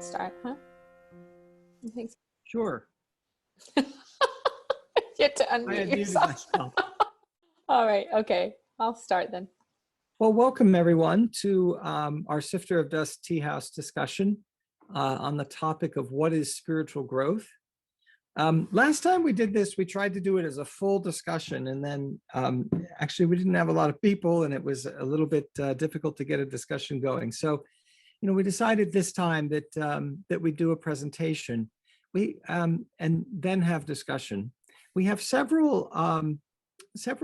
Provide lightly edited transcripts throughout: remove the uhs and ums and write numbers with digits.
should start, huh? You think so? Sure. You have to I unmute had muted yourself. myself. All right, okay. I'll start then. Well, welcome everyone to our Sifter of Dust Tea House discussion on the topic of what is spiritual growth. Last time we did this, we tried to do it as a full discussion, and then actually we didn't have a lot of people, and it was a little bit difficult to get a discussion going. So, we decided this time that that we do a presentation, and then have discussion. We have several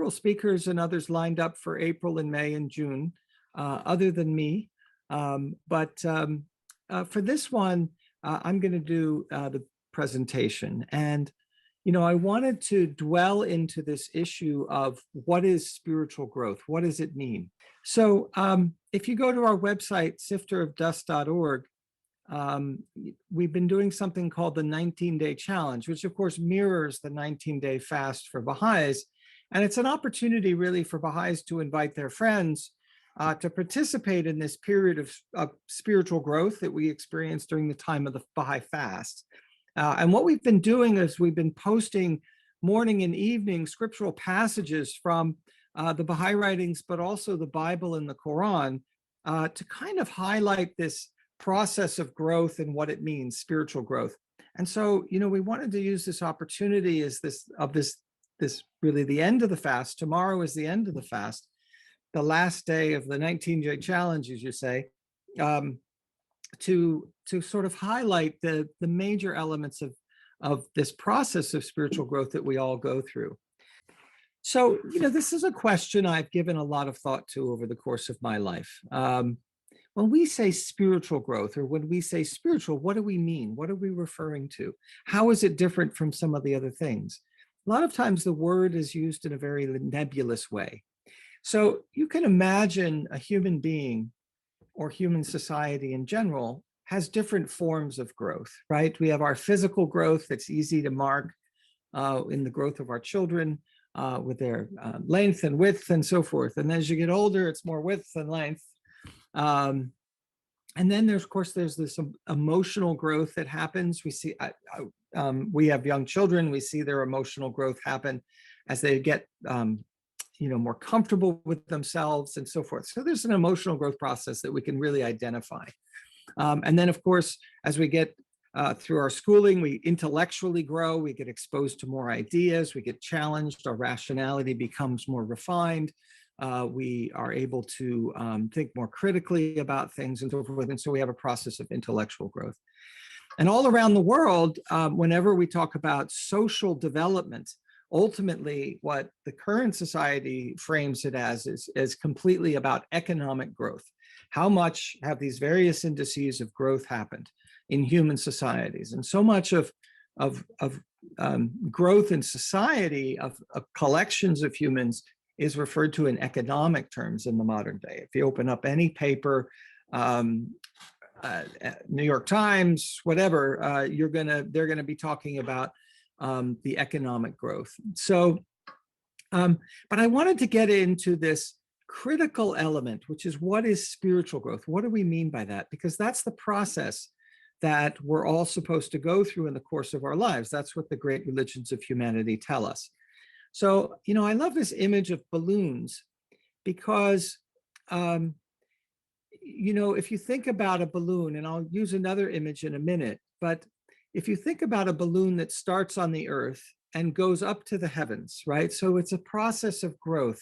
speakers and others lined up for April and May and June, other than me. But for this one, I'm going to do the presentation. And, I wanted to dwell into this issue of what is spiritual growth? What does it mean? So if you go to our website, sifterofdust.org, we've been doing something called the 19-day challenge, which of course mirrors the 19-day fast for Baha'is. And it's an opportunity really for Baha'is to invite their friends to participate in this period of spiritual growth that we experience during the time of the Baha'i fast. And what we've been doing is we've been posting morning and evening scriptural passages from the Baha'i writings, but also the Bible and the Quran, to kind of highlight this process of growth and what it means, spiritual growth. And so, we wanted to use this opportunity as this really the end of the fast. Tomorrow is the end of the fast, the last day of the 19-day challenge, as you say, to sort of highlight the major elements of this process of spiritual growth that we all go through. So, this is a question I've given a lot of thought to over the course of my life. When we say spiritual growth, or when we say spiritual, what do we mean? What are we referring to? How is it different from some of the other things? A lot of times the word is used in a very nebulous way. So you can imagine a human being or human society in general has different forms of growth, right? We have our physical growth that's easy to mark in the growth of our children with their length and width and so forth. And as you get older, it's more width than length. And then there's this emotional growth that happens. We see, we have young children, we see their emotional growth happen as they get, more comfortable with themselves and so forth. So there's an emotional growth process that we can really identify. And then of course, as we get through our schooling, we intellectually grow, we get exposed to more ideas, we get challenged, our rationality becomes more refined. We are able to think more critically about things and so forth. And so we have a process of intellectual growth. And all around the world, whenever we talk about social development, ultimately what the current society frames it as is completely about economic growth. How much have these various indices of growth happened in human societies? And so much of growth in society, of collections of humans, is referred to in economic terms in the modern day. If you open up any paper, New York Times, whatever, they're gonna be talking about the economic growth. So, but I wanted to get into this critical element, which is what is spiritual growth? What do we mean by that? Because that's the process that we're all supposed to go through in the course of our lives. That's what the great religions of humanity tell us. So, I love this image of balloons because, if you think about a balloon, and I'll use another image in a minute, but if you think about a balloon that starts on the earth and goes up to the heavens, right? So it's a process of growth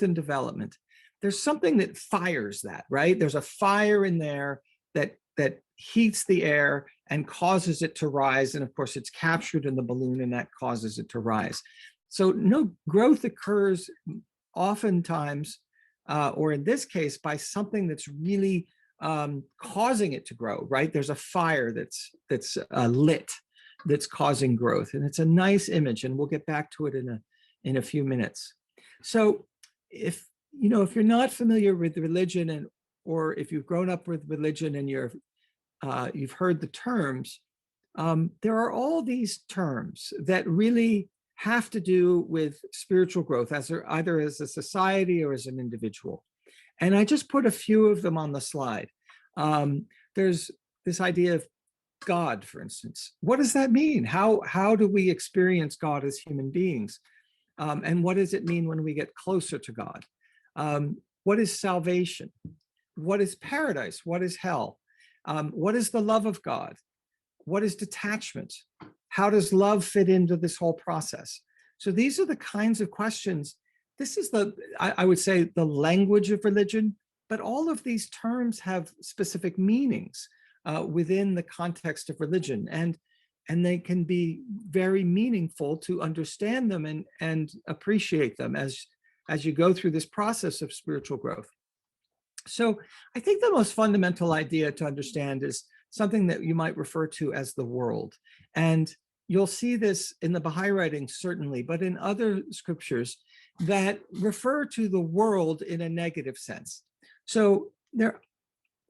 and development. There's something that fires that, right? There's a fire in there that heats the air and causes it to rise. And of course, it's captured in the balloon and that causes it to rise. So no, growth occurs oftentimes, or in this case, by something that's really causing it to grow, right? There's a fire that's lit, that's causing growth. And it's a nice image, and we'll get back to it in a few minutes. So if you're not familiar with religion, or if you've grown up with religion and you've heard the terms, there are all these terms that really have to do with spiritual growth, either as a society or as an individual. And I just put a few of them on the slide. There's this idea of God, for instance. What does that mean? How do we experience God as human beings? And what does it mean when we get closer to God? What is salvation? What is paradise? What is hell? What is the love of God? What is detachment? How does love fit into this whole process? So these are the kinds of questions. This is I would say, the language of religion, but all of these terms have specific meanings within the context of religion. And they can be very meaningful to understand them and appreciate them as you go through this process of spiritual growth. So I think the most fundamental idea to understand is something that you might refer to as the world. And you'll see this in the Baha'i writings, certainly, but in other scriptures that refer to the world in a negative sense. So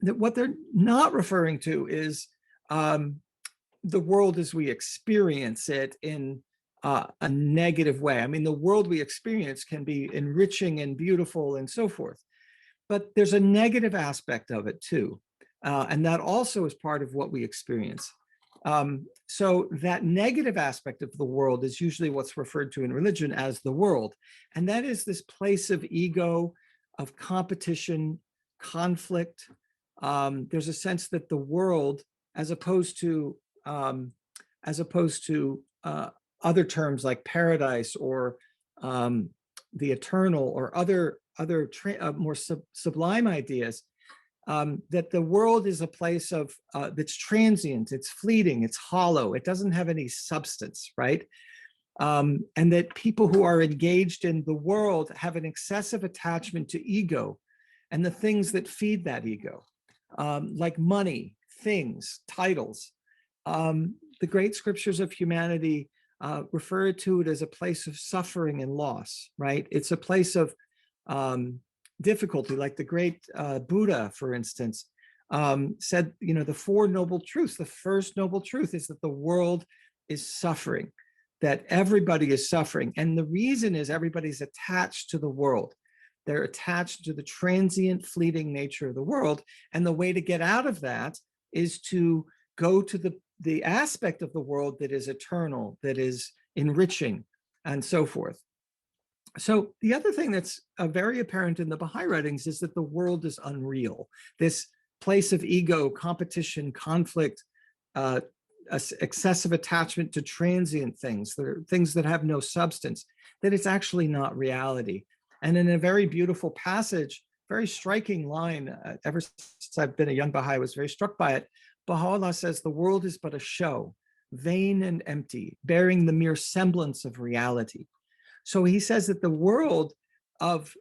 what they're not referring to is the world as we experience it in a negative way. I mean, the world we experience can be enriching and beautiful and so forth, but there's a negative aspect of it too. And that also is part of what we experience. So that negative aspect of the world is usually what's referred to in religion as the world. And that is this place of ego, of competition, conflict. There's a sense that the world, as opposed to other terms like paradise or the eternal or other more sublime ideas, that the world is a place of that's transient, it's fleeting, it's hollow, it doesn't have any substance, right? And that people who are engaged in the world have an excessive attachment to ego and the things that feed that ego, like money, things, titles. The great scriptures of humanity refer to it as a place of suffering and loss, right? It's a place of difficulty, like the great Buddha, for instance, said, the four noble truths. The first noble truth is that the world is suffering, that everybody is suffering. And the reason is everybody's attached to the world. They're attached to the transient, fleeting nature of the world. And the way to get out of that is to go to the aspect of the world that is eternal, that is enriching, and so forth. So the other thing that's very apparent in the Baha'i writings is that the world is unreal. This place of ego, competition, conflict, excessive attachment to transient things, things that have no substance, that it's actually not reality. And in a very beautiful passage, very striking line, ever since I've been a young Baha'i, I was very struck by it. Baha'u'llah says, the world is but a show, vain and empty, bearing the mere semblance of reality. So he says that the world of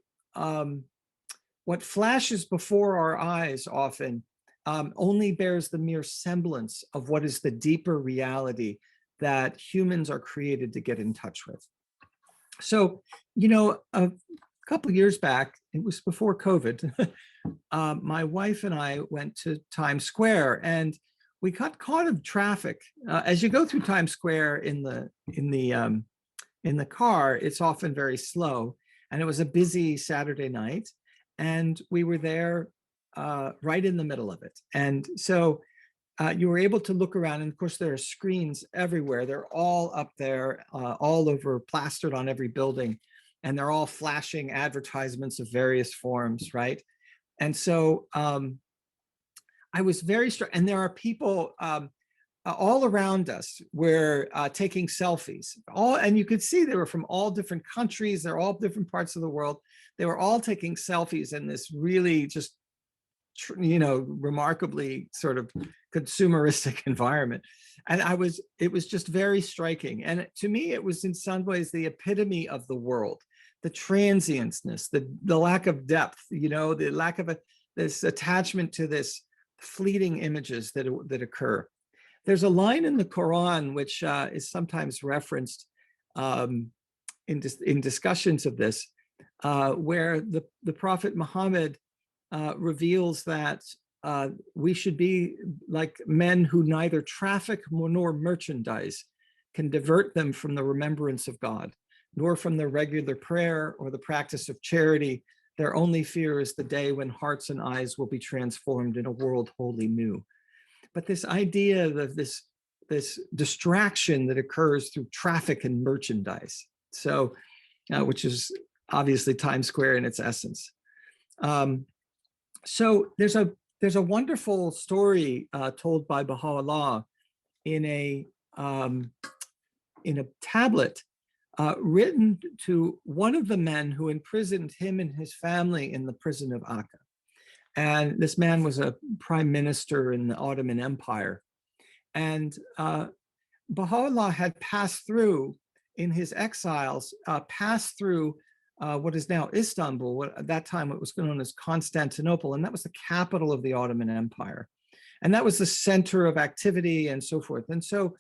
what flashes before our eyes often only bears the mere semblance of what is the deeper reality that humans are created to get in touch with. So, a couple of years back, it was before COVID, my wife and I went to Times Square, and we got caught in traffic. As you go through Times Square in the car, it's often very slow. And it was a busy Saturday night. And we were there right in the middle of it. And so you were able to look around. And of course, there are screens everywhere. They're all up there, all over, plastered on every building. And they're all flashing advertisements of various forms, right? And so I was very struck. And there are people all around us were taking selfies, and you could see they were from all different countries. They're all different parts of the world. They were all taking selfies in this really just, remarkably sort of consumeristic environment. And it was just very striking. And to me, it was in some ways the epitome of the world, the transientness, the lack of depth, the lack of this attachment to this fleeting images that occur. There's a line in the Quran which is sometimes referenced in discussions of this, where the Prophet Muhammad reveals that we should be like men who neither traffic nor merchandise can divert them from the remembrance of God, nor from the regular prayer or the practice of charity. Their only fear is the day when hearts and eyes will be transformed in a world wholly new. but this idea of this distraction that occurs through traffic and merchandise. So, which is obviously Times Square in its essence. So there's a wonderful story told by Baha'u'llah in a tablet written to one of the men who imprisoned him and his family in the prison of Akka. And this man was a prime minister in the Ottoman Empire. And Baha'u'llah had passed through, in his exiles, passed through what is now Istanbul. At that time, it was known as Constantinople, and that was the capital of the Ottoman Empire. And that was the center of activity and so forth. And so,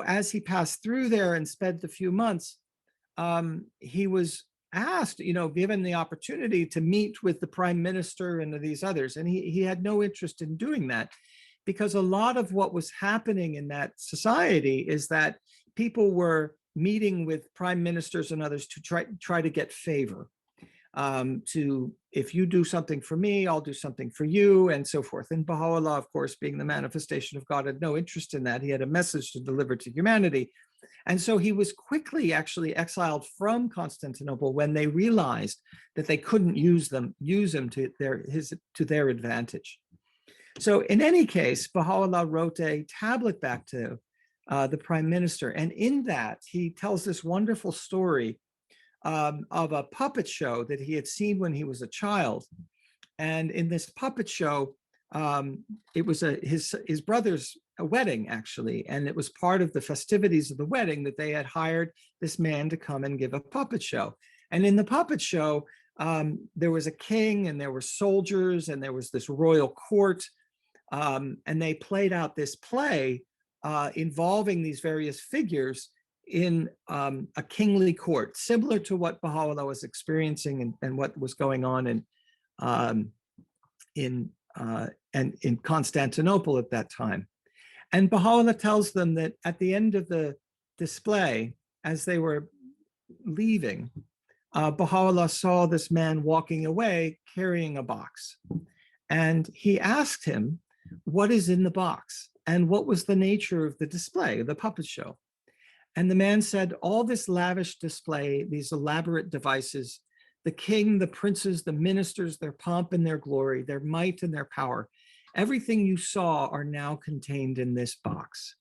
as he passed through there and spent a few months, he was asked, given the opportunity to meet with the prime minister and these others. And he had no interest in doing that, because a lot of what was happening in that society is that people were meeting with prime ministers and others to try to get favor. If you do something for me, I'll do something for you, and so forth. And Baha'u'llah, of course, being the manifestation of God, had no interest in that. He had a message to deliver to humanity. And so he was quickly actually exiled from Constantinople when they realized that they couldn't use him to their advantage. So in any case, Baha'u'llah wrote a tablet back to the prime minister. And in that, he tells this wonderful story of a puppet show that he had seen when he was a child. And in this puppet show, it was his brother's wedding, actually. And it was part of the festivities of the wedding that they had hired this man to come and give a puppet show. And in the puppet show, there was a king and there were soldiers and there was this royal court. And they played out this play involving these various figures in a kingly court, similar to what Baha'u'llah was experiencing and what was going on in Constantinople at that time. And Baha'u'llah tells them that at the end of the display, as they were leaving, Baha'u'llah saw this man walking away carrying a box. And he asked him, what is in the box? And what was the nature of the display, the puppet show? And the man said, all this lavish display, these elaborate devices, the king, the princes, the ministers, their pomp and their glory, their might and their power, everything you saw are now contained in this box.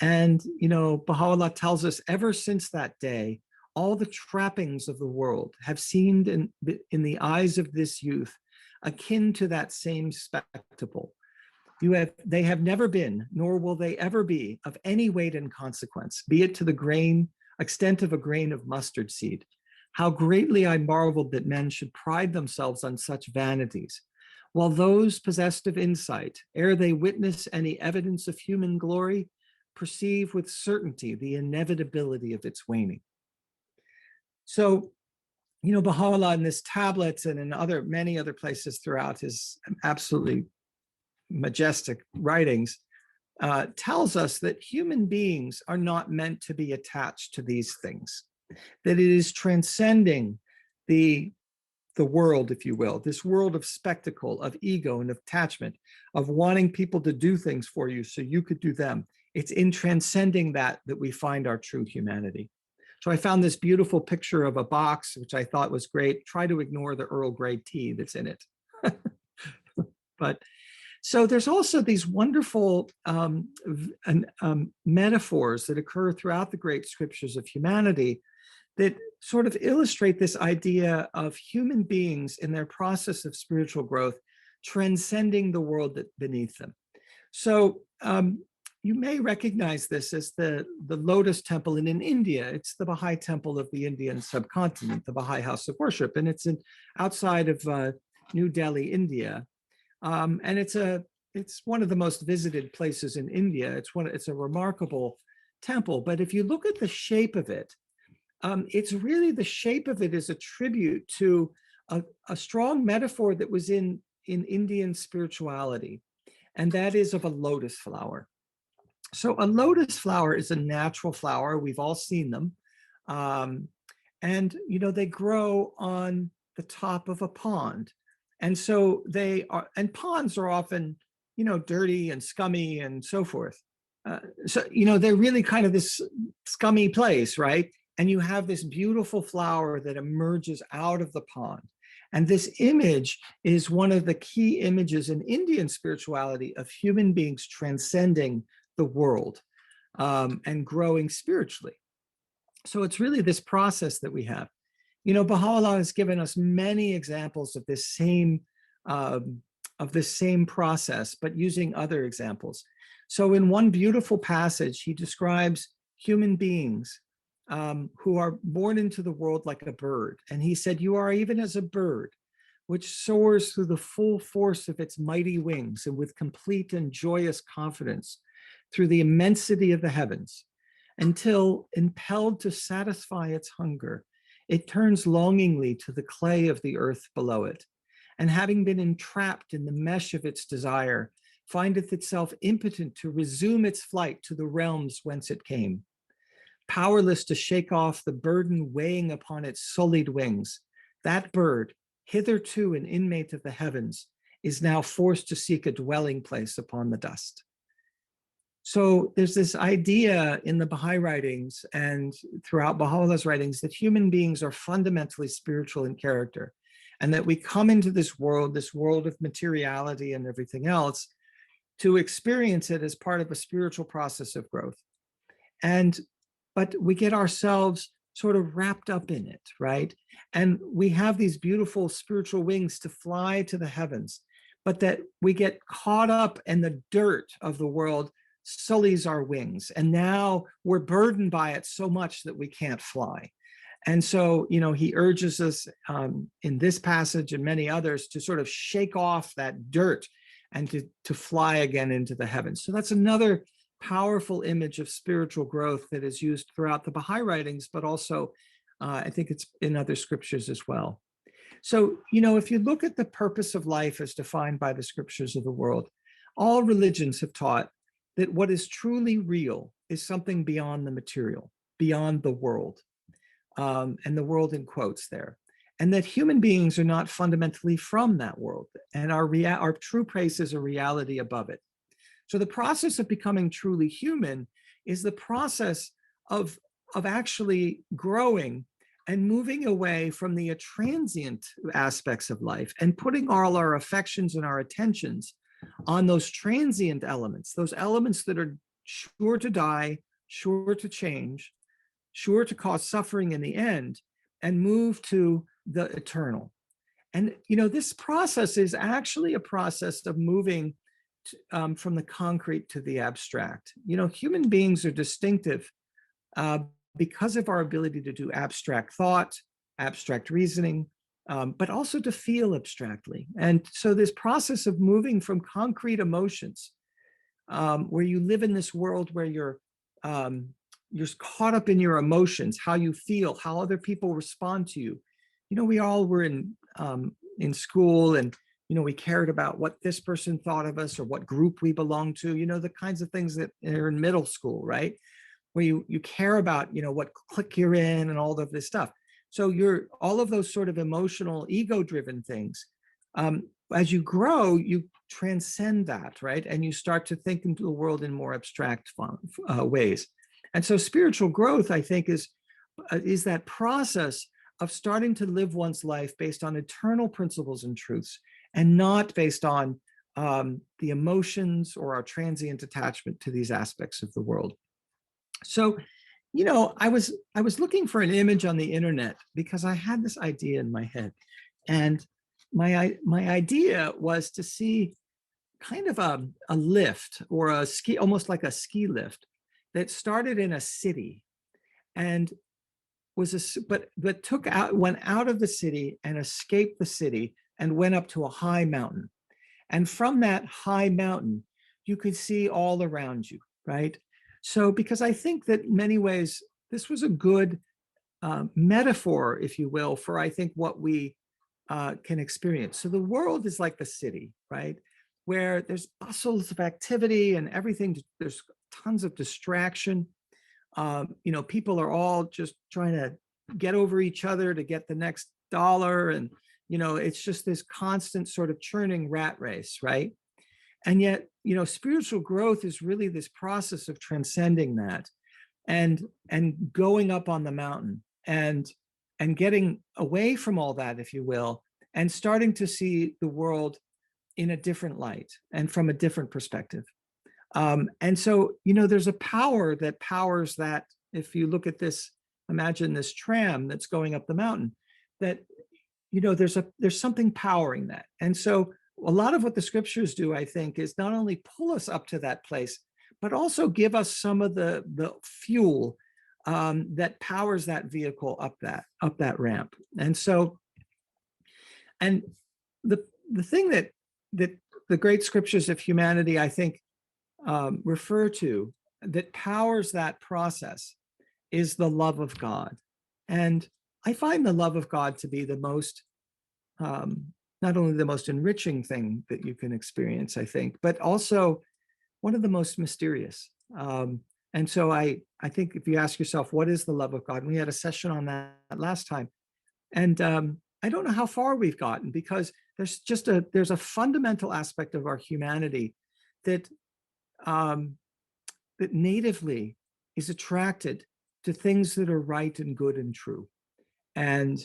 And, Baha'u'llah tells us ever since that day, all the trappings of the world have seemed in the eyes of this youth akin to that same spectacle. They have never been, nor will they ever be, of any weight and consequence, be it to the extent of a grain of mustard seed. How greatly I marveled that men should pride themselves on such vanities, while those possessed of insight, ere they witness any evidence of human glory, perceive with certainty the inevitability of its waning. So, Baha'u'llah in this tablet and in many other places throughout his absolutely majestic writings tells us that human beings are not meant to be attached to these things, that it is transcending the world, if you will, this world of spectacle, of ego and of attachment, of wanting people to do things for you so you could do them. It's in transcending that we find our true humanity. So I found this beautiful picture of a box, which I thought was great. Try to ignore the Earl Grey tea that's in it. But so there's also these wonderful metaphors that occur throughout the great scriptures of humanity that sort of illustrate this idea of human beings in their process of spiritual growth, transcending the world beneath them. So you may recognize this as the Lotus Temple in India. It's the Baha'i Temple of the Indian subcontinent, the Baha'i House of Worship, and it's outside of New Delhi, India. And it's one of the most visited places in India. It's a remarkable temple. But if you look at the shape of it, it's really the shape of it is a tribute to a strong metaphor that was in Indian spirituality, and that is of a lotus flower. So a lotus flower is a natural flower. We've all seen them. And, they grow on the top of a pond. And so and ponds are often dirty and scummy and so forth. So they're really kind of this scummy place, right? And you have this beautiful flower that emerges out of the pond. And this image is one of the key images in Indian spirituality of human beings transcending the world and growing spiritually. So it's really this process that we have. Baha'u'llah has given us many examples of this same process, but using other examples. So in one beautiful passage, he describes human beings who are born into the world like a bird. And he said, "You are even as a bird, which soars through the full force of its mighty wings and with complete and joyous confidence through the immensity of the heavens, until, impelled to satisfy its hunger, it turns longingly to the clay of the earth below it, and having been entrapped in the mesh of its desire, findeth itself impotent to resume its flight to the realms whence it came. Powerless to shake off the burden weighing upon its sullied wings, that bird, hitherto an inmate of the heavens, is now forced to seek a dwelling place upon the dust." So there's this idea in the Baha'i writings and throughout Baha'u'llah's writings that human beings are fundamentally spiritual in character, and that we come into this world of materiality and everything else, to experience it as part of a spiritual process of growth. But we get ourselves sort of wrapped up in it, right? And we have these beautiful spiritual wings to fly to the heavens, but that we get caught up in the dirt of the world sullies our wings. And now we're burdened by it so much that we can't fly. And so, he urges us in this passage and many others to sort of shake off that dirt and to fly again into the heavens. So that's another powerful image of spiritual growth that is used throughout the Baha'i writings, but also I think it's in other scriptures as well. So, if you look at the purpose of life as defined by the scriptures of the world, all religions have taught that what is truly real is something beyond the material, beyond the world, and the world in quotes there, and that human beings are not fundamentally from that world, and our true place is a reality above it. So the process of becoming truly human is the process of actually growing and moving away from the transient aspects of life and putting all our affections and our attentions on those transient elements, those elements that are sure to die, sure to change, sure to cause suffering in the end, and move to the eternal. And this process is actually a process of moving from the concrete to the abstract. Human beings are distinctive because of our ability to do abstract thought, abstract reasoning, but also to feel abstractly. And so this process of moving from concrete emotions, where you live in this world where you're caught up in your emotions, how you feel, how other people respond to you. We all were in school, and we cared about what this person thought of us or what group we belonged to. The kinds of things that are in middle school, right? Where you care about what clique you're in and all of this stuff. So all of those sort of emotional, ego-driven things. As you grow, you transcend that, right? And you start to think into the world in more abstract ways. And so spiritual growth, I think, is that process of starting to live one's life based on eternal principles and truths, and not based on the emotions or our transient attachment to these aspects of the world. So, I was looking for an image on the internet because I had this idea in my head, and my idea was to see kind of a lift or a ski, almost like a ski lift, that started in a city and went out of the city and escaped the city and went up to a high mountain. And from that high mountain, you could see all around you, right? So, because I think that in many ways, this was a good metaphor, if you will, for I think what we can experience. So the world is like the city, right? Where there's bustles of activity and everything, there's tons of distraction. People are all just trying to get over each other to get the next dollar. And, it's just this constant sort of churning rat race, right? And yet, spiritual growth is really this process of transcending that and going up on the mountain and getting away from all that, if you will, and starting to see the world in a different light and from a different perspective. And so, there's a power that powers that. If you look at this, imagine this tram that's going up the mountain, that, there's something powering that. And so a lot of what the scriptures do, I think, is not only pull us up to that place, but also give us some of the fuel that powers that vehicle up that ramp. And so, and the thing that the great scriptures of humanity, I think, refer to that powers that process is the love of God. And I find the love of God to be the most, not only the most enriching thing that you can experience, I think, but also one of the most mysterious. And so I think if you ask yourself, what is the love of God? And we had a session on that last time. And I don't know how far we've gotten, because there's a fundamental aspect of our humanity that that natively is attracted to things that are right and good and true. And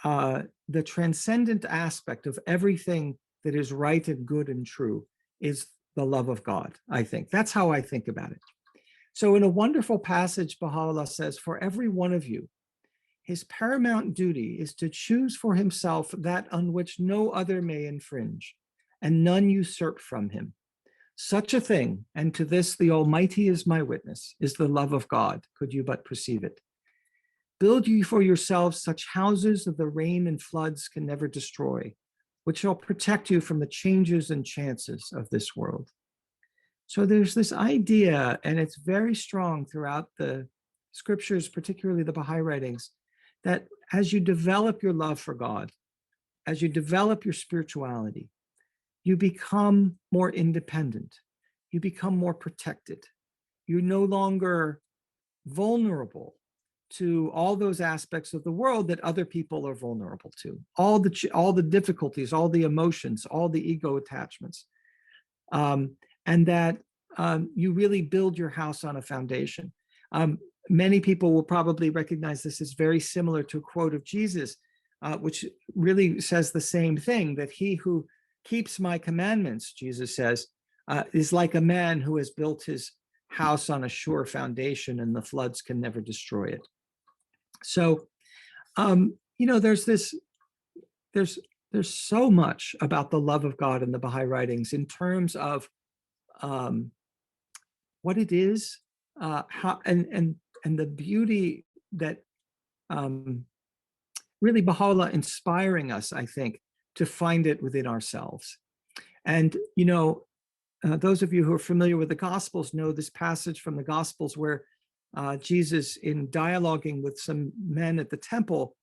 the transcendent aspect of everything that is right and good and true is the love of God, I think. That's how I think about it. So in a wonderful passage, Baha'u'llah says, for every one of you, his paramount duty is to choose for himself that on which no other may infringe, and none usurp from him. Such a thing, and to this the Almighty is my witness, is the love of God, could you but perceive it. Build ye for yourselves such houses that the rain and floods can never destroy, which shall protect you from the changes and chances of this world. So there's this idea, and it's very strong throughout the scriptures, particularly the Baha'i writings, that as you develop your love for God, as you develop your spirituality, you become more independent, you become more protected. You're no longer vulnerable to all those aspects of the world that other people are vulnerable to, all the difficulties, all the emotions, all the ego attachments, and that you really build your house on a foundation. Many people will probably recognize this as very similar to a quote of Jesus, which really says the same thing, that he who keeps my commandments, Jesus says, is like a man who has built his house on a sure foundation and the floods can never destroy it. So, there's so much about the love of God in the Baha'i writings in terms of what it is, how and the beauty that really Baha'u'llah inspiring us, I think, to find it within ourselves. And, those of you who are familiar with the Gospels know this passage from the Gospels where Jesus, in dialoguing with some men at the temple,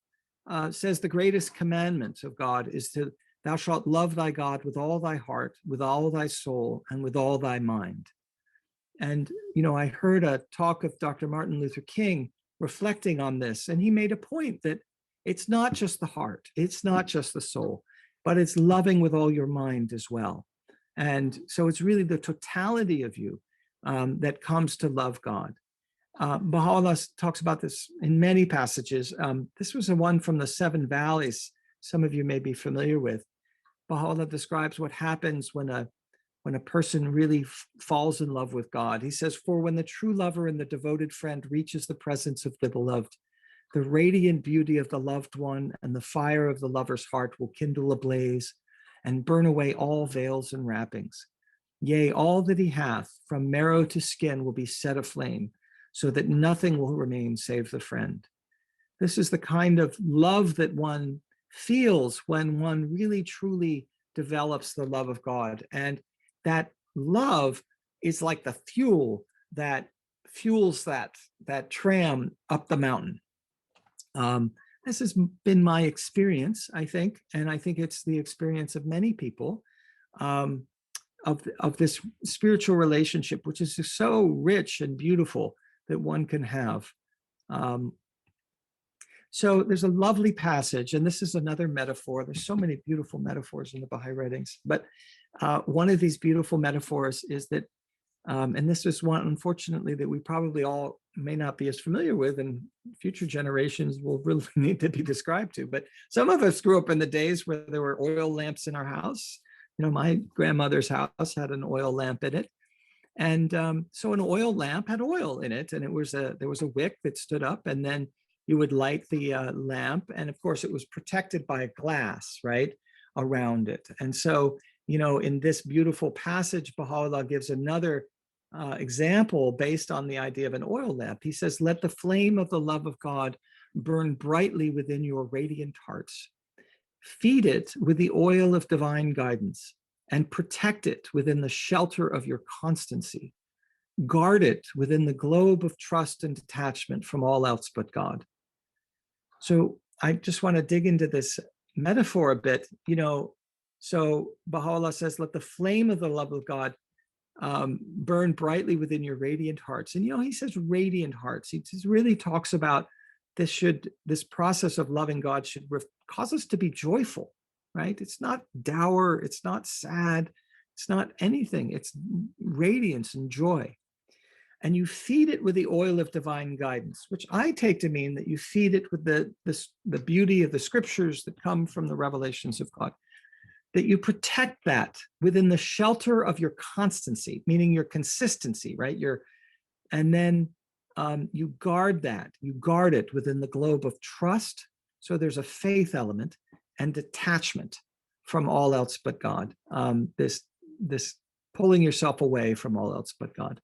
says the greatest commandment of God is to, thou shalt love thy God with all thy heart, with all thy soul, and with all thy mind. And, I heard a talk of Dr. Martin Luther King reflecting on this, and he made a point that it's not just the heart, it's not just the soul, but it's loving with all your mind as well. And so it's really the totality of you that comes to love God. Baha'u'llah talks about this in many passages. This was a one from the Seven Valleys, some of you may be familiar with. Baha'u'llah describes what happens when a person really falls in love with God. He says, for when the true lover and the devoted friend reaches the presence of the beloved, the radiant beauty of the loved one and the fire of the lover's heart will kindle a blaze and burn away all veils and wrappings. Yea, all that he hath, from marrow to skin, will be set aflame, so that nothing will remain save the friend. This is the kind of love that one feels when one really truly develops the love of God. And that love is like the fuel that fuels that tram up the mountain. This has been my experience, I think, and I think it's the experience of many people of this spiritual relationship, which is so rich and beautiful that one can have. So there's a lovely passage, and this is another metaphor. There's so many beautiful metaphors in the Baha'i writings, but One of these beautiful metaphors is that, and this is one, unfortunately, that we probably all may not be as familiar with, and future generations will really need to be described to. But some of us grew up in the days where there were oil lamps in our house. You know, my grandmother's house had an oil lamp in it. And so an oil lamp had oil in it, and there was a wick that stood up, and then you would light the lamp, and of course it was protected by glass, right, around it. And so, you know, in this beautiful passage, Baha'u'llah gives another example based on the idea of an oil lamp. He says, "Let the flame of the love of God burn brightly within your radiant hearts. Feed it with the oil of divine guidance and protect it within the shelter of your constancy. Guard it within the globe of trust and detachment from all else but God." So I just want to dig into this metaphor a bit. You know, so Baha'u'llah says, let the flame of the love of God burn brightly within your radiant hearts. And, you know, he says radiant hearts. He just really talks about this process of loving God should cause us to be joyful, right? It's not dour, it's not sad, it's not anything. It's radiance and joy. And you feed it with the oil of divine guidance, which I take to mean that you feed it with the beauty of the scriptures that come from the revelations of God, that you protect that within the shelter of your constancy, meaning your consistency, right? And then you guard that, you guard it within the globe of trust. So there's a faith element and detachment from all else but God. This pulling yourself away from all else but God.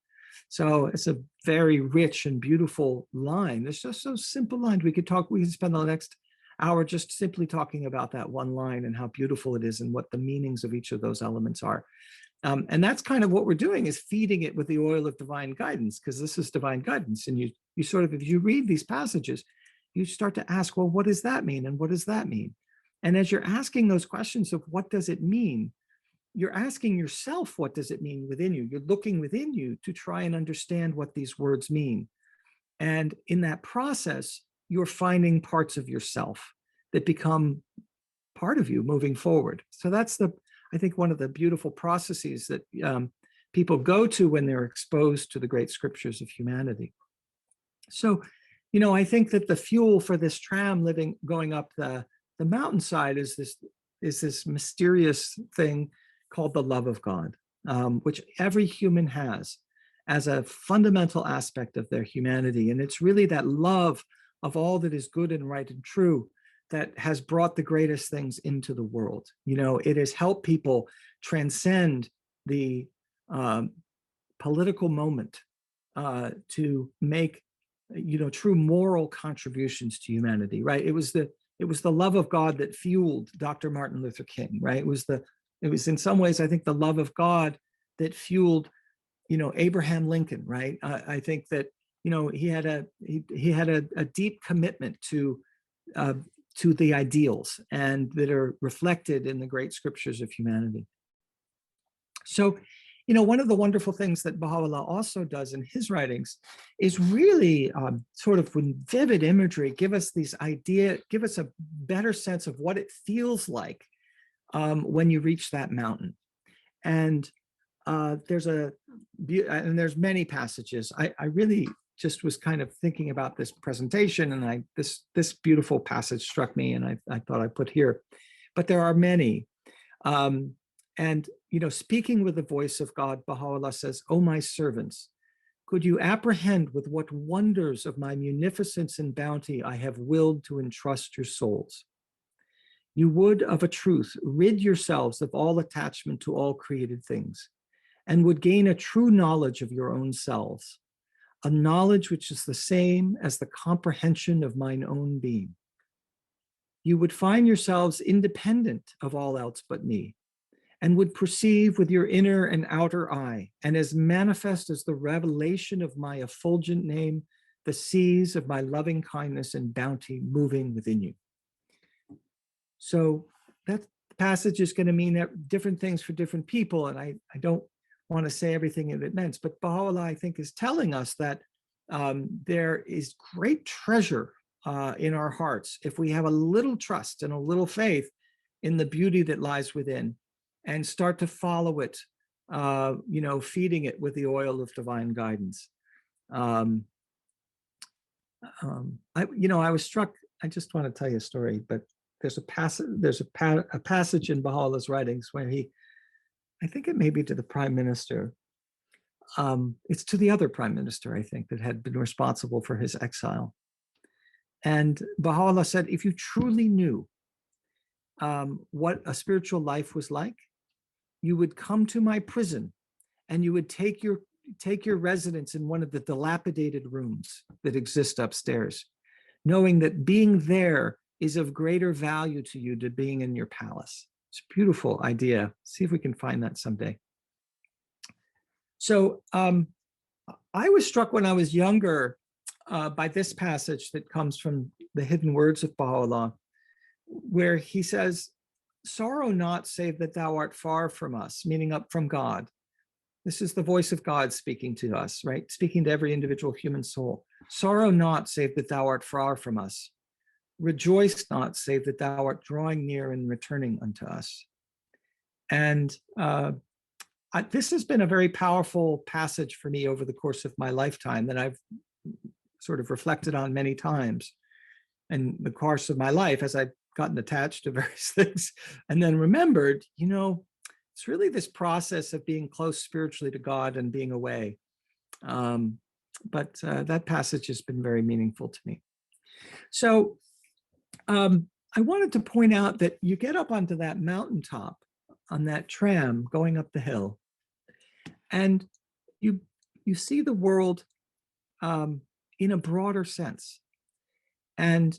So it's a very rich and beautiful line. It's just so simple line. We could spend the next hour just simply talking about that one line and how beautiful it is and what the meanings of each of those elements are. And that's kind of what we're doing, is feeding it with the oil of divine guidance, because this is divine guidance. And you sort of, if you read these passages, you start to ask, well, what does that mean? And what does that mean? And as you're asking those questions of what does it mean, you're asking yourself, what does it mean within you? You're looking within you to try and understand what these words mean. And in that process, you're finding parts of yourself that become part of you moving forward. So that's I think one of the beautiful processes that people go to when they're exposed to the great scriptures of humanity. So, you know, I think that the fuel for this tram going up the mountainside is this mysterious thing called the love of God, which every human has as a fundamental aspect of their humanity. And it's really that love of all that is good and right and true that has brought the greatest things into the world. You know, it has helped people transcend the political moment to make, you know, true moral contributions to humanity, right? It was the love of God that fueled Dr. Martin Luther King, right? It was in some ways, I think, the love of God that fueled, you know, Abraham Lincoln, right? I think that, you know, he had a deep commitment to the ideals and that are reflected in the great scriptures of humanity. So, you know, one of the wonderful things that Baha'u'llah also does in his writings is really sort of with vivid imagery, give us a better sense of what it feels like when you reach that mountain. And there's many passages. I really just was kind of thinking about this presentation, and this beautiful passage struck me, and I thought I'd put here. But there are many. And, you know, speaking with the voice of God, Baha'u'llah says, "O my servants, could you apprehend with what wonders of my munificence and bounty I have willed to entrust your souls? You would of a truth rid yourselves of all attachment to all created things, and would gain a true knowledge of your own selves, a knowledge which is the same as the comprehension of mine own being. You would find yourselves independent of all else but me, and would perceive with your inner and outer eye, and as manifest as the revelation of my effulgent name, the seas of my loving kindness and bounty moving within you." So that passage is going to mean different things for different people, and I don't want to say everything that it meant, but Baha'u'llah, I think, is telling us that there is great treasure in our hearts if we have a little trust and a little faith in the beauty that lies within. and start to follow it, feeding it with the oil of divine guidance. I was struck. I just want to tell you a story, but there's a passage in Baha'u'llah's writings where I think it may be to the prime minister. It's to the other prime minister, I think, that had been responsible for his exile. And Baha'u'llah said, if you truly knew what a spiritual life was like, you would come to my prison and you would take your residence in one of the dilapidated rooms that exist upstairs, knowing that being there is of greater value to you than being in your palace. It's a beautiful idea. See if we can find that someday. So I was struck when I was younger by this passage that comes from the Hidden Words of Baha'u'llah, where he says, sorrow not, save that thou art far from us, meaning up from God. This is the voice of God speaking to us, right? Speaking to every individual human soul. Sorrow not, save that thou art far from us. Rejoice not, save that thou art drawing near and returning unto us. And this has been a very powerful passage for me over the course of my lifetime that I've sort of reflected on many times in the course of my life as I've gotten attached to various things, and then remembered, it's really this process of being close spiritually to God and being away. But that passage has been very meaningful to me. So I wanted to point out that you get up onto that mountaintop on that tram going up the hill, and you see the world in a broader sense, and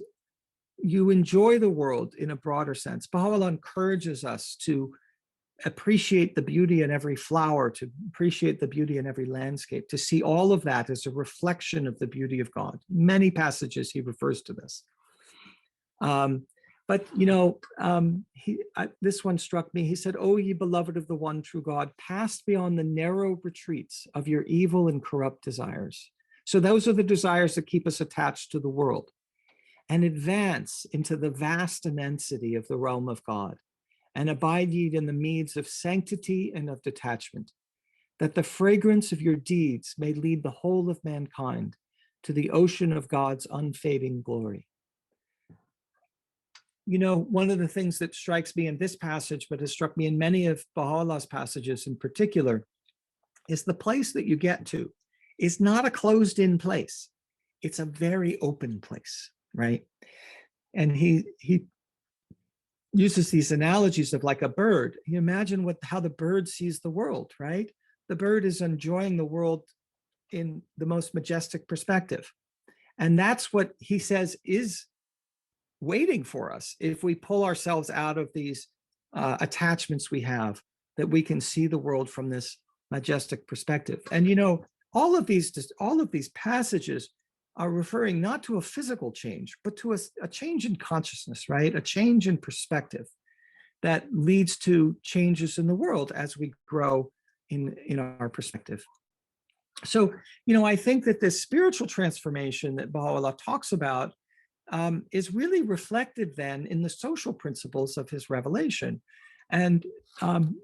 you enjoy the world in a broader sense. Baha'u'llah encourages us to appreciate the beauty in every flower, to appreciate the beauty in every landscape, to see all of that as a reflection of the beauty of God. Many passages he refers to this. This one struck me. He said, "O ye beloved of the one true God, pass beyond the narrow retreats of your evil and corrupt desires." So those are the desires that keep us attached to the world, and advance into the vast immensity of the realm of God, and abide ye in the meads of sanctity and of detachment, that the fragrance of your deeds may lead the whole of mankind to the ocean of God's unfading glory. One of the things that strikes me in this passage, but has struck me in many of Baha'u'llah's passages in particular, is the place that you get to is not a closed-in place. It's a very open place, right? And he uses these analogies of like a bird. You imagine how the bird sees the world, right? The bird is enjoying the world in the most majestic perspective. And that's what he says is waiting for us if we pull ourselves out of these attachments we have, that we can see the world from this majestic perspective. And all of these passages are referring not to a physical change, but to a change in consciousness, right? A change in perspective that leads to changes in the world as we grow in our perspective. So, I think that this spiritual transformation that Baha'u'llah talks about is really reflected then in the social principles of his revelation. And,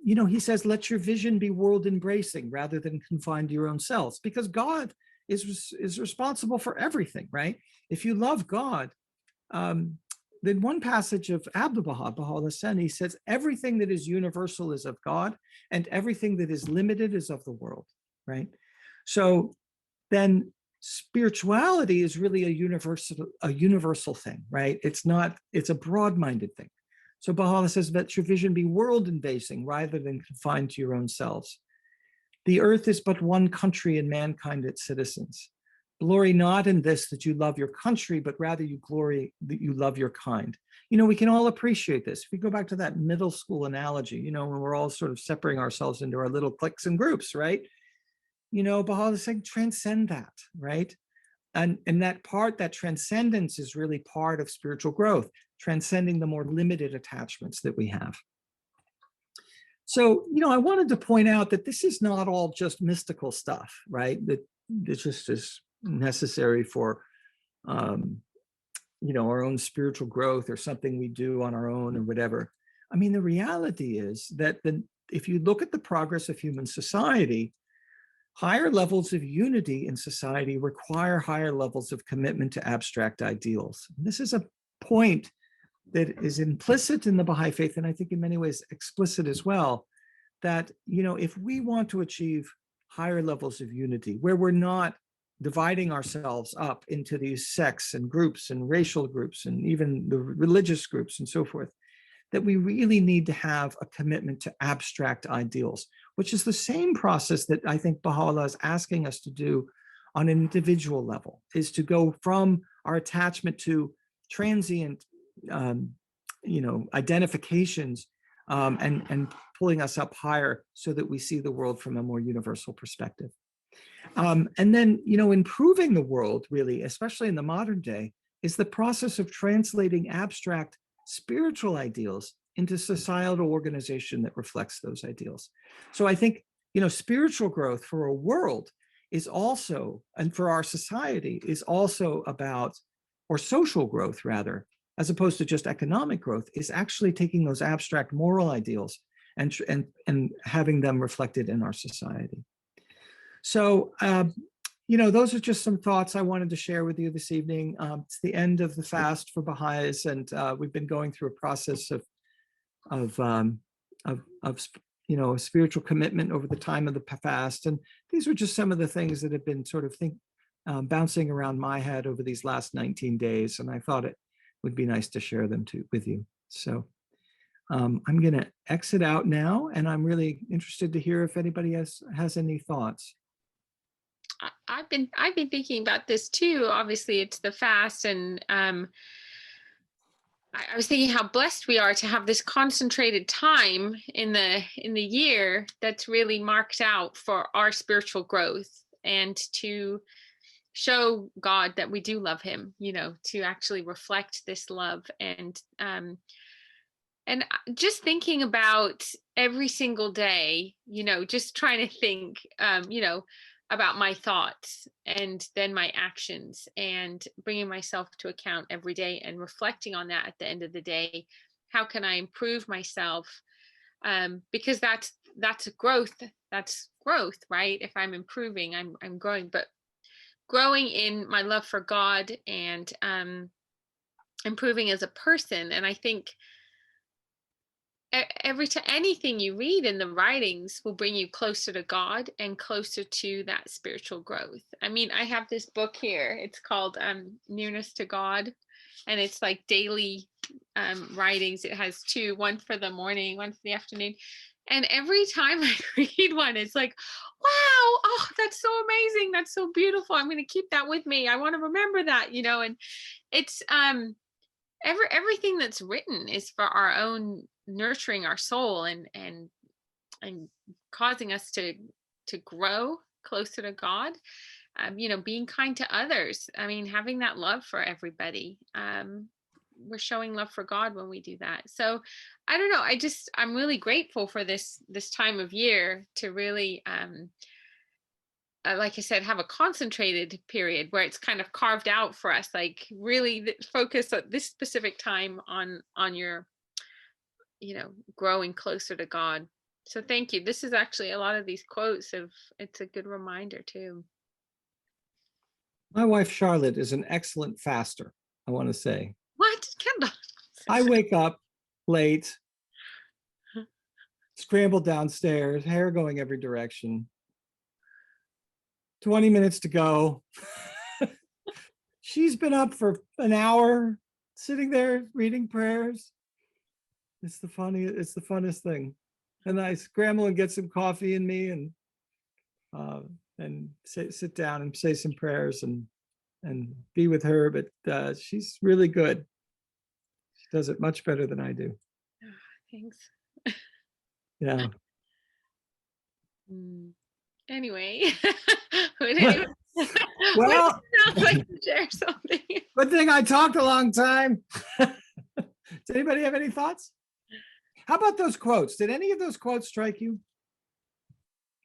he says, let your vision be world embracing rather than confined to your own selves, because God is responsible for everything, right? If you love God, then one passage of Abdu'l-Baha, Baha'u'llah said, he says, everything that is universal is of God, and everything that is limited is of the world, right? So then spirituality is really a universal thing, right? It's a broad-minded thing. So Baha'u'llah says, let your vision be world-embracing rather than confined to your own selves. The earth is but one country and mankind its citizens. Glory not in this that you love your country, but rather you glory that you love your kind. We can all appreciate this. If we go back to that middle school analogy, when we're all sort of separating ourselves into our little cliques and groups, right? Baha'u'llah is saying transcend that, right? And that transcendence is really part of spiritual growth, transcending the more limited attachments that we have. So, I wanted to point out that this is not all just mystical stuff, right? That it just is necessary for, our own spiritual growth or something we do on our own or whatever. I mean, the reality is that the if you look at the progress of human society, higher levels of unity in society require higher levels of commitment to abstract ideals. This is a point that is implicit in the Baha'i faith, and I think in many ways explicit as well, that, if we want to achieve higher levels of unity, where we're not dividing ourselves up into these sects and groups and racial groups and even the religious groups and so forth, that we really need to have a commitment to abstract ideals, which is the same process that I think Baha'u'llah is asking us to do on an individual level, is to go from our attachment to transient, identifications and pulling us up higher so that we see the world from a more universal perspective. And then, improving the world, really, especially in the modern day, is the process of translating abstract spiritual ideals into societal organization that reflects those ideals. So I think, spiritual growth for a world is also, and for our society, is also about, or social growth rather, as opposed to just economic growth, is actually taking those abstract moral ideals and having them reflected in our society. So, those are just some thoughts I wanted to share with you this evening. It's the end of the fast for Baha'is, and we've been going through a process of spiritual commitment over the time of the fast. And these were just some of the things that have been sort of bouncing around my head over these last 19 days. And I thought it would be nice to share them with you. So I'm going to exit out now, and I'm really interested to hear if anybody has any thoughts. I've been thinking about this too. Obviously, it's the fast, and I was thinking how blessed we are to have this concentrated time in the year that's really marked out for our spiritual growth, and to show God that we do love Him. To actually reflect this love, and just thinking about every single day. Just trying to think. About my thoughts and then my actions, and bringing myself to account every day and reflecting on that at the end of the day. How can I improve myself? Because that's growth. That's growth, right? If I'm improving, I'm growing, but growing in my love for God and improving as a person. And I think anything you read in the writings will bring you closer to God and closer to that spiritual growth. I mean, I have this book here. It's called Nearness to God, and it's like daily writings. It has two, one for the morning, one for the afternoon. And every time I read one, it's like, wow, oh, that's so amazing. That's so beautiful. I'm going to keep that with me. I want to remember that, and it's everything that's written is for our own nurturing our soul and causing us to grow closer to God. Being kind to others. I mean, having that love for everybody. We're showing love for God when we do that. So I don't know. I'm really grateful for this time of year to really, like I said, have a concentrated period where it's kind of carved out for us, like really focus at this specific time on your, growing closer to God. So thank you. This is actually a lot of these quotes it's a good reminder too. My wife, Charlotte, is an excellent faster, I want to say. What? Kendall? I wake up late, scramble downstairs, hair going every direction. 20 minutes to go. She's been up for an hour, sitting there reading prayers. It's the funnest thing. And I scramble and get some coffee in me and sit down and say some prayers and be with her. But she's really good. She does it much better than I do. Thanks. Yeah. Anyway. Well, I'd like to share something. Good thing I talked a long time. Does anybody have any thoughts? How about those quotes? Did any of those quotes strike you?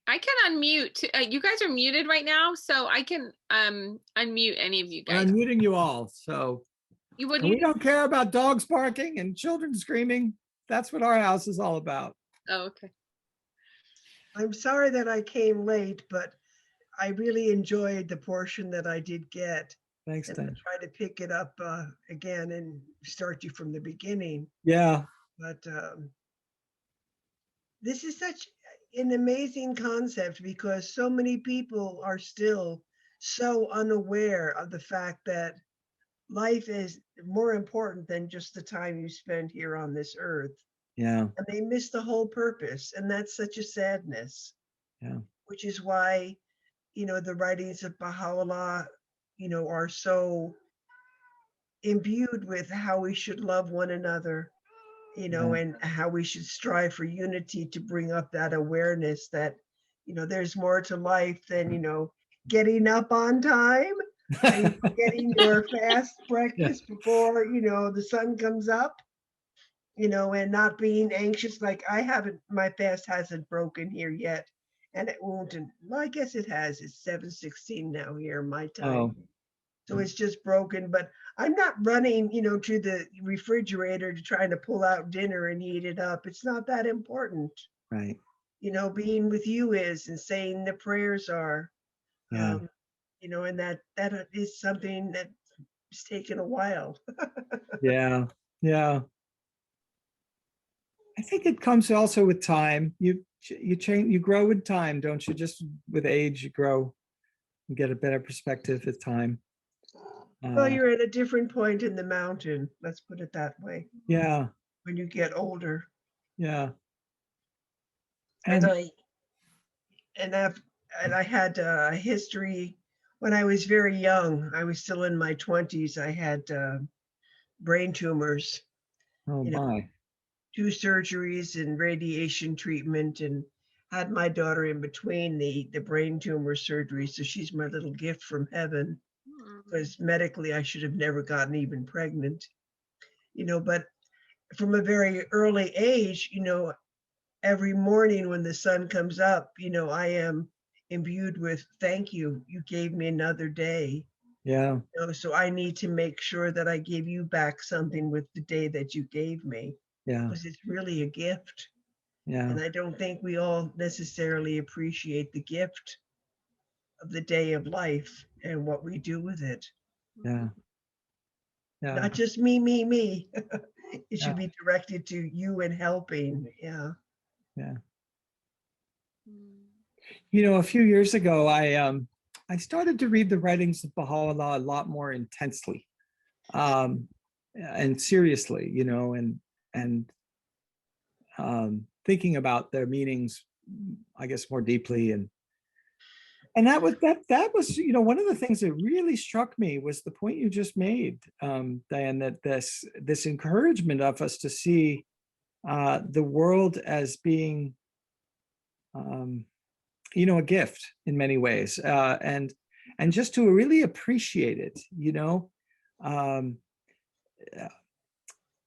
I can unmute. You guys are muted right now, so I can unmute any of you guys. I'm muting you all. So we don't care about dogs barking and children screaming. That's what our house is all about. Oh, okay. I'm sorry that I came late, but I really enjoyed the portion that I did get. Thanks, And I'll Dan. try to pick it up again and start you from the beginning. Yeah, But this is such an amazing concept because so many people are still so unaware of the fact that life is more important than just the time you spend here on this earth. yeah, And they miss the whole purpose. And that's such a sadness, yeah, which is why, the writings of Baha'u'llah, are so imbued with how we should love one another, yeah. and how we should strive for unity to bring up that awareness that, there's more to life than, getting up on time and getting your fast Yeah. breakfast before, the sun comes up, and not being anxious. Like my fast hasn't broken here yet. And it won't, well, I guess it has. It's 7:16 now here, my time. Oh, So it's just broken, but I'm not running, to the refrigerator to try to pull out dinner and heat it up. It's not that important. right. Being with you is, and saying the prayers are, Yeah, and that is something that's taken a while. yeah, yeah. I think it comes also with time. You change, you grow with time, don't you? Just with age, you grow and get a better perspective with time. Well, Uh, you're at a different point in the mountain. Let's put it that way. yeah, When you get older, yeah. and And I had a history when I was very young. I was still in my 20s. I had brain tumors, oh you know, my, 2 surgeries and radiation treatment, and had my daughter in between the brain tumor surgery. So she's my little gift from heaven, because medically I should have never gotten even pregnant, but from a very early age, every morning when the sun comes up, I am imbued with thank you. You gave me another day. yeah, So I need to make sure that I give you back something with the day that you gave me, yeah, because it's really a gift. yeah, And I don't think we all necessarily appreciate the gift of the day of life and what we do with it. yeah, yeah, Not just me, me, me. It yeah, should be directed to you and helping. Yeah. yeah. You know, a few years ago, I started to read the writings of Baha'u'llah a lot more intensely, um, and seriously, and thinking about their meanings, I guess, more deeply. And that was, one of the things that really struck me was the point you just made, Diane, that this encouragement of us to see the world as being, a gift in many ways, and just to really appreciate it. Um,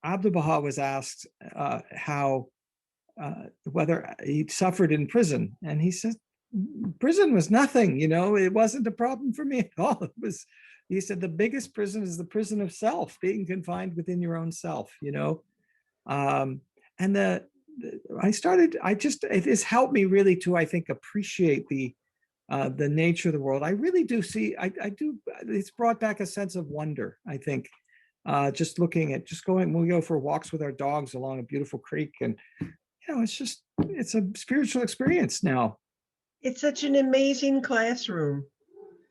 Abdu'l Baha was asked how whether he suffered in prison, and he said prison was nothing. It wasn't a problem for me at all. He said, the biggest prison is the prison of self, being confined within your own self. um, and it has helped me really to, I think, appreciate the nature of the world. I really do see, I do, it's brought back a sense of wonder, I think. Just going, when we go for walks with our dogs along a beautiful creek, and it's a spiritual experience now. It's such an amazing classroom.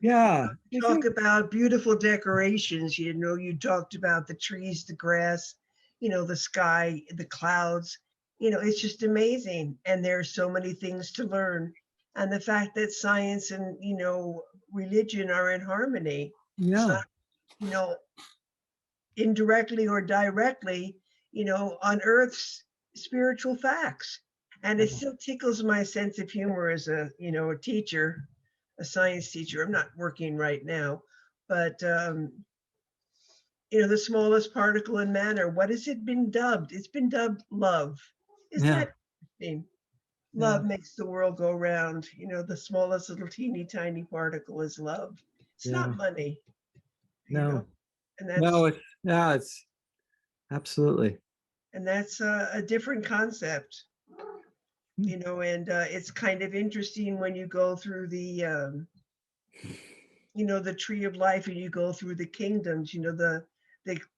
Yeah, Talk about beautiful decorations. You talked about the trees, the grass, the sky, the clouds. It's just amazing. And there's so many things to learn. And the fact that science and, religion are in harmony. It's yeah, not, you know, indirectly or directly, unearths spiritual facts. And it still tickles my sense of humor as a teacher, a science teacher. I'm not working right now, but the smallest particle in matter, what has it been dubbed? It's been dubbed love. Isn't yeah, that interesting? yeah. Love makes the world go round. The smallest little teeny tiny particle is love. It's Yeah. not money, No, and no, it's absolutely. that's a different concept. You know, and it's kind of interesting when you go through the tree of life and you go through the kingdoms, the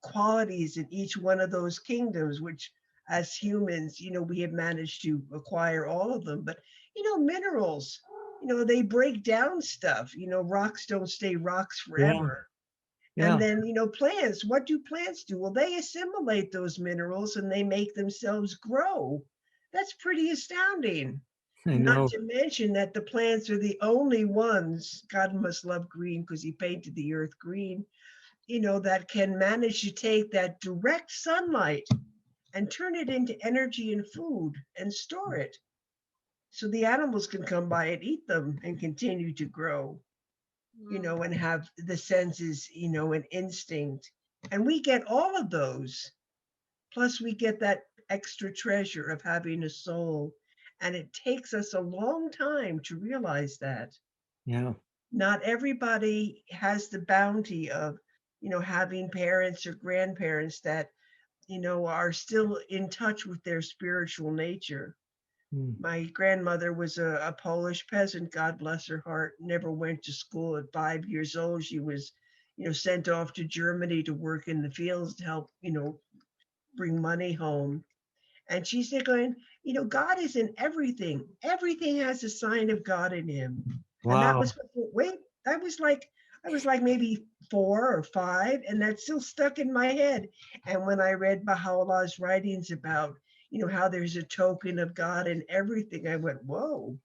qualities in each one of those kingdoms, which as humans, we have managed to acquire all of them. But, minerals, they break down stuff, rocks don't stay rocks Yeah. forever. And Yeah. then, plants, what do plants do? Well, they assimilate those minerals and they make themselves grow. That's pretty astounding. I Not know. to mention that the plants are the only ones, God must love green because he painted the earth green, that can manage to take that direct sunlight and turn it into energy and food and store it. So the animals can come by and eat them and continue to grow, and have the senses, and instinct. And we get all of those. Plus, we get that extra treasure of having a soul. And it takes us a long time to realize that. Yeah. Not everybody has the bounty of, having parents or grandparents that, are still in touch with their spiritual nature. Mm. My grandmother was a Polish peasant, God bless her heart, never went to school. At 5 years old, she was, sent off to Germany to work in the fields to help, bring money home. And she said, going, God is in everything. Everything has a sign of God in him. And that Wow. was, wait, I was like maybe 4 or 5, and that still stuck in my head. And when I read Baha'u'llah's writings about, how there's a token of God in everything, I went, whoa,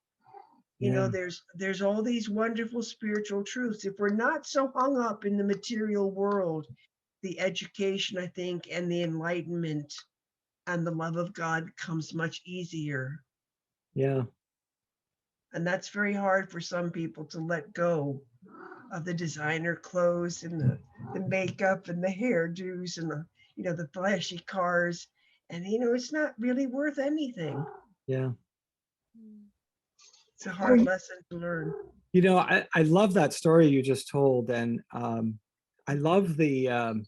Yeah. there's all these wonderful spiritual truths. If we're not so hung up in the material world, the education, I think, and the enlightenment and the love of God comes much easier. Yeah. And that's very hard for some people to let go of the designer clothes and the makeup and the hairdos and the flashy cars. And it's not really worth anything. Yeah. It's a Oh, hard lesson to learn. I love that story you just told, and I love the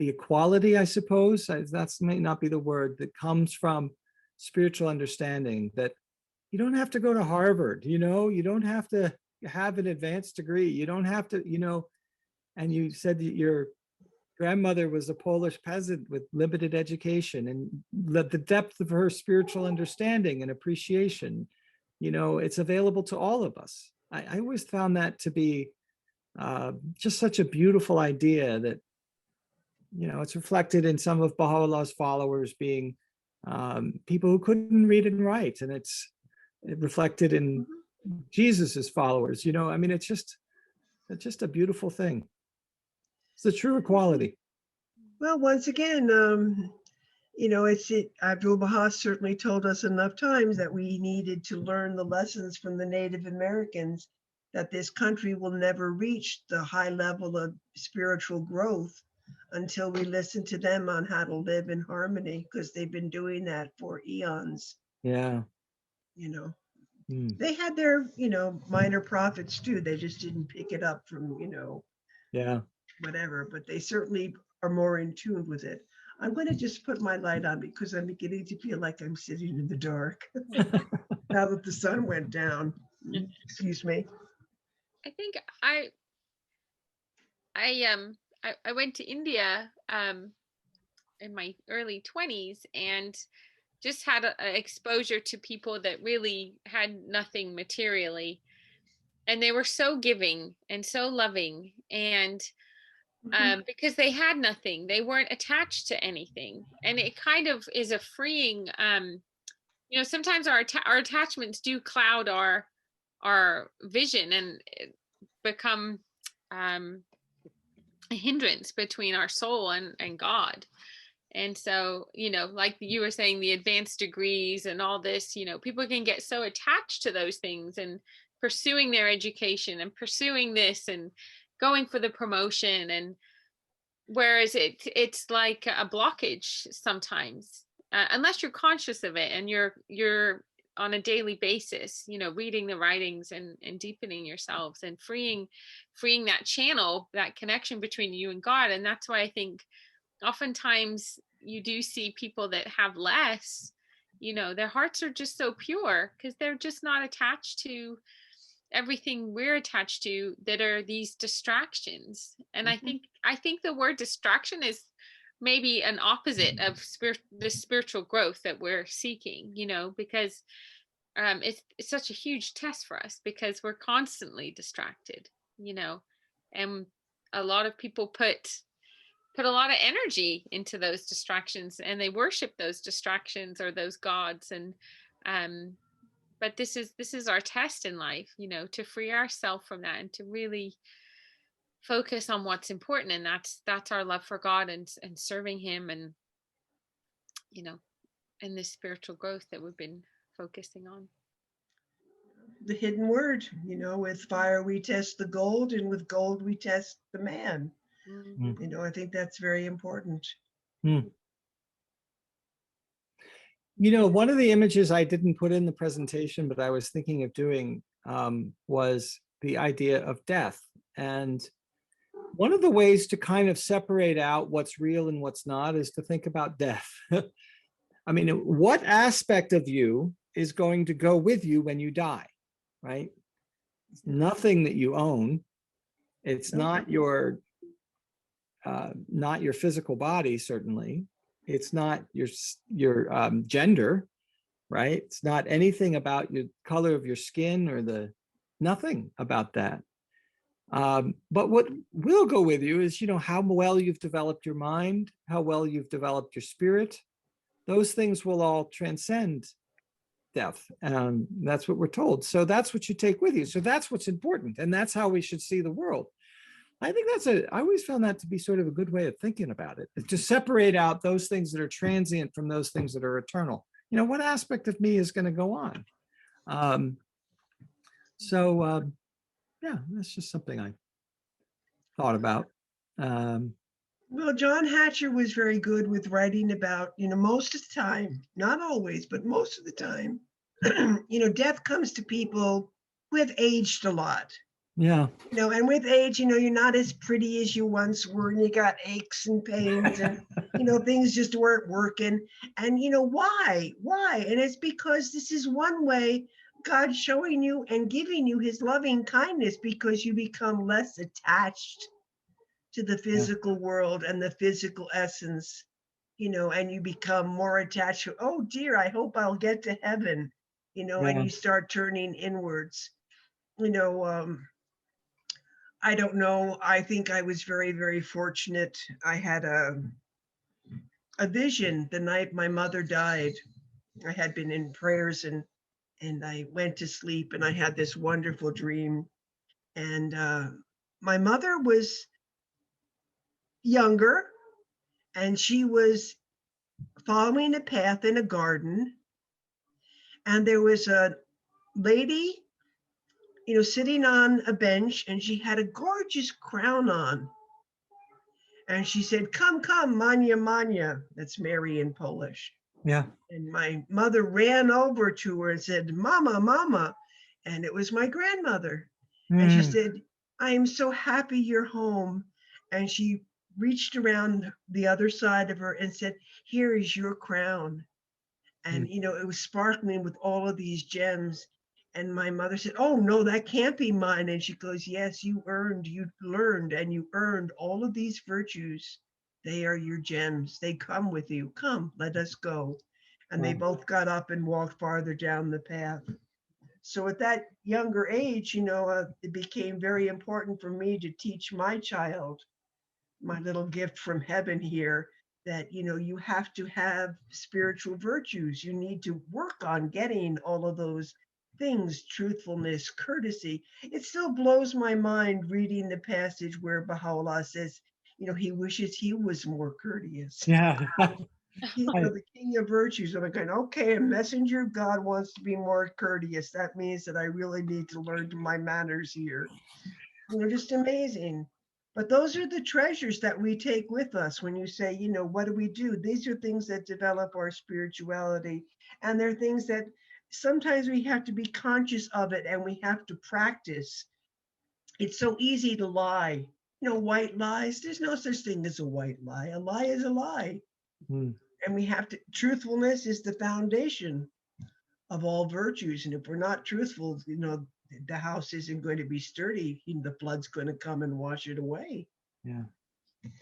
equality, I suppose. That's may not be the word that comes from spiritual understanding. That you don't have to go to Harvard. You don't have to have an advanced degree. You don't have to. And you said that your grandmother was a Polish peasant with limited education, and the depth of her spiritual understanding and appreciation, it's available to all of us. I always found that to be just such a beautiful idea that, it's reflected in some of Baha'u'llah's followers being people who couldn't read and write, and it's reflected in Jesus's followers. I mean, it's just a beautiful thing. It's the true equality. Well, once again, Abdu'l-Baha certainly told us enough times that we needed to learn the lessons from the Native Americans, that this country will never reach the high level of spiritual growth until we listen to them on how to live in harmony, because they've been doing that for eons. Yeah. They had their, minor prophets too. They just didn't pick it up from, Yeah. whatever, but they certainly are more in tune with it. I'm going to just put my light on because I'm beginning to feel like I'm sitting in the dark now that the sun went down. Excuse me. I think I went to India in my early 20s and just had a exposure to people that really had nothing materially, and they were so giving and so loving, and because they had nothing, they weren't attached to anything, and it kind of is a freeing. Sometimes our attachments do cloud our vision and become a hindrance between our soul and God. And so, like you were saying, the advanced degrees and all this, people can get so attached to those things and pursuing their education and pursuing this and going for the promotion. And whereas it's like a blockage sometimes, unless you're conscious of it and you're on a daily basis, reading the writings and deepening yourselves and freeing that channel, that connection between you and God. And that's why I think oftentimes you do see people that have less You know, their hearts are just so pure because they're just not attached to everything we're attached to that are these distractions. And I think the word distraction is maybe an opposite of the spiritual growth that we're seeking, you know, because it's such a huge test for us because we're constantly distracted, you know, and a lot of people put a lot of energy into those distractions and they worship those distractions or those gods. And but this is our test in life, you know, to free ourselves from that and to really focus on what's important, and that's our love for God and serving him, and you know, and this spiritual growth that we've been focusing on. The hidden word, you know, with fire we test the gold, and with gold we test the man. You know, I think that's very important. You know, one of the images I didn't put in the presentation, but I was thinking of doing was the idea of death. And one of the ways to kind of separate out what's real and what's not is to think about death. I mean, what aspect of you is going to go with you when you die, right? It's nothing that you own. It's not your physical body, certainly. It's not your gender, right? It's not anything about your color of your skin or nothing about that. But what will go with you is, you know, how well you've developed your mind, how well you've developed your spirit. Those things will all transcend death. That's what we're told. So that's what you take with you. So that's what's important. And that's how we should see the world. I think I always found that to be sort of a good way of thinking about it, to separate out those things that are transient from those things that are eternal. You know, what aspect of me is going to go on? Yeah, that's just something I thought about. Well, John Hatcher was very good with writing about, you know, most of the time, not always, but most of the time, you know, death comes to people who have aged a lot. Yeah. You know, and with age, you know, you're not as pretty as you once were, and you got aches and pains, and, you know, things just weren't working. And, you know, why? And it's because this is one way God's showing you and giving you his loving kindness, because you become less attached to the physical world and the physical essence, you know, and you become more attached to, oh dear, I hope I'll get to heaven, you know, and you start turning inwards. You know, I don't know. I think I was very, very fortunate. I had a vision the night my mother died. I had been in prayers, and I went to sleep, and I had this wonderful dream. And my mother was younger, and she was following a path in a garden. And there was a lady, you know, sitting on a bench, and she had a gorgeous crown on. And she said, come, Manya, Manya. That's Mary in Polish. Yeah. And my mother ran over to her and said, Mama, Mama. And it was my grandmother. And she said, I am so happy you're home. And she reached around the other side of her and said, here is your crown. And, you know, it was sparkling with all of these gems. And my mother said, oh, no, that can't be mine. And she goes, yes, you learned, and you earned all of these virtues. They are your gems. They come with you. Come, let us go. And they both got up and walked farther down the path. So at that younger age, you know, it became very important for me to teach my child, my little gift from heaven here, that, you know, you have to have spiritual virtues. You need to work on getting all of those things, truthfulness, courtesy. It still blows my mind reading the passage where Baha'u'llah says, you know, he wishes he was more courteous. Yeah. You know, the king of virtues. I'm going, okay, a messenger of God wants to be more courteous. That means that I really need to learn my manners here. You know, just amazing. But those are the treasures that we take with us when you say, you know, what do we do? These are things that develop our spirituality. And they're things that sometimes we have to be conscious of it, and we have to practice. It's so easy to lie. You know, white lies. There's no such thing as a white lie. A lie is a lie. And we have to, truthfulness is the foundation of all virtues. And if we're not truthful, the house isn't going to be sturdy. The flood's going to come and wash it away. Yeah.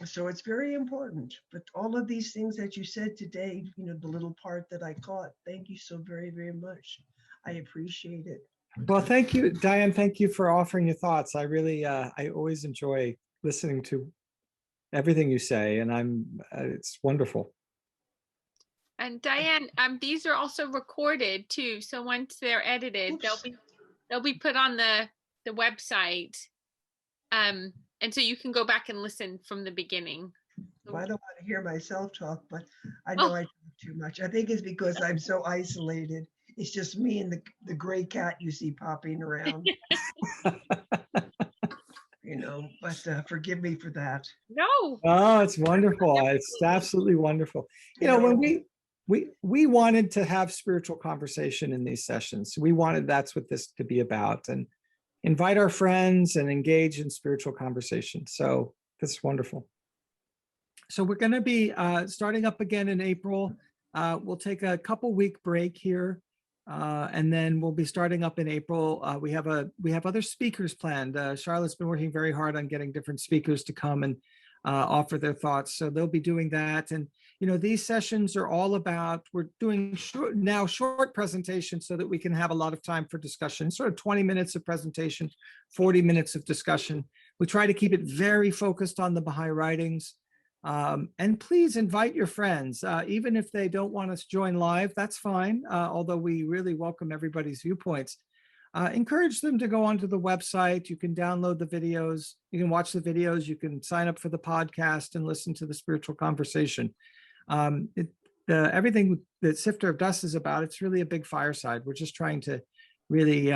So it's very important. But all of these things that you said today, the little part that I caught, thank you so very, very much. I appreciate it. Well, thank you, Diane. Thank you for offering your thoughts. I really, I always enjoy listening to everything you say, and it's wonderful. And Diane, these are also recorded too. So once they're edited, they'll be put on the website. And so you can go back and listen from the beginning. I don't want to hear myself talk, but I know I talk too much. I think it's because I'm so isolated. It's just me and the gray cat you see popping around. But forgive me for that. No. Oh, it's wonderful. It's absolutely wonderful. When we wanted to have spiritual conversation in these sessions. That's what this to be about, and invite our friends and engage in spiritual conversation. So that's wonderful. So we're going to be starting up again in April. We'll take a couple week break here. And then we'll be starting up in April. We have other speakers planned. Charlotte's been working very hard on getting different speakers to come and offer their thoughts. So they'll be doing that. And, these sessions are all about, we're doing short presentations so that we can have a lot of time for discussion, sort of 20 minutes of presentation, 40 minutes of discussion. We try to keep it very focused on the Baha'i writings. And please invite your friends, even if they don't want us to join live, that's fine. Although we really welcome everybody's viewpoints. Encourage them to go onto the website. You can download the videos, you can watch the videos, you can sign up for the podcast and listen to the spiritual conversation. Everything that Sifter of Dust is about, it's really a big fireside. We're just trying to really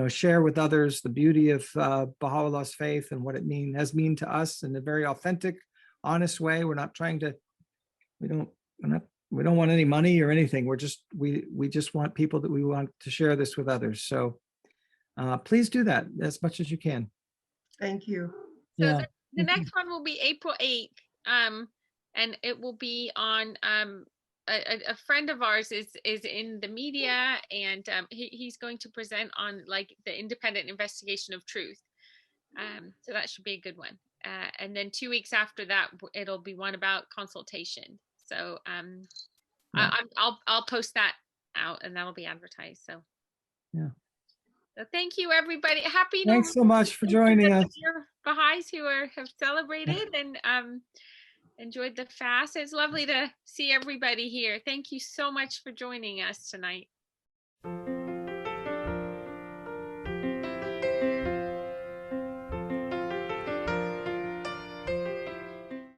share with others the beauty of Baha'u'llah's faith and what it has mean to us in a very authentic, honest way. We're not trying to, we don't want any money or anything. We just want people that we want to share this with others. So please do that as much as you can. Thank you. So Yeah. the next one will be April 8th. And it will be on a friend of ours is in the media, and he's going to present on like the independent investigation of truth. So that should be a good one. And then 2 weeks after that, it'll be one about consultation. So I'll post that out, and that'll be advertised. So yeah. So thank you, everybody. Happy Thanks so much for joining us. Your Baha'is who have celebrated and enjoyed the fast. It's lovely to see everybody here. Thank you so much for joining us tonight.